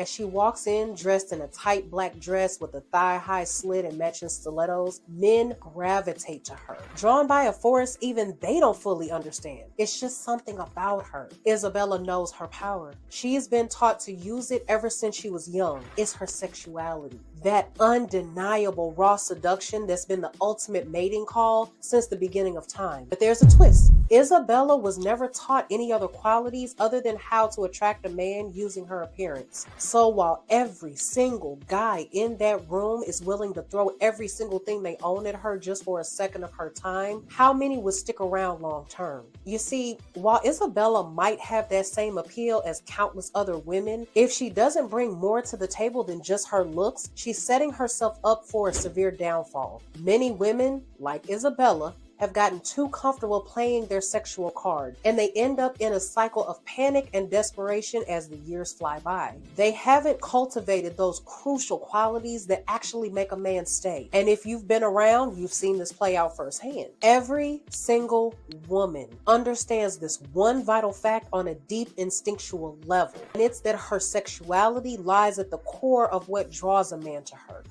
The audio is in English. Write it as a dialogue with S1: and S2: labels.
S1: As she walks in dressed in a tight black dress with a thigh-high slit and matching stilettos, men gravitate to her. Drawn by a force even they don't fully understand. It's just something about her. Isabella knows her power. She's been taught to use it ever since she was young. It's her sexuality. That undeniable raw seduction that's been the ultimate mating call since the beginning of time. But there's a twist. Isabella was never taught any other qualities other than how to attract a man using her appearance. So while every single guy in that room is willing to throw every single thing they own at her just for a second of her time, how many would stick around long term? You see, while Isabella might have that same appeal as countless other women, if she doesn't bring more to the table than just her looks, she's setting herself up for a severe downfall. Many women, like Isabella, have gotten too comfortable playing their sexual card, and they end up in a cycle of panic and desperation as the years fly by. They haven't cultivated those crucial qualities that actually make a man stay. And if you've been around, you've seen this play out firsthand. Every single woman understands this one vital fact on a deep instinctual level, and it's that her sexuality lies at the core of what draws a man to her.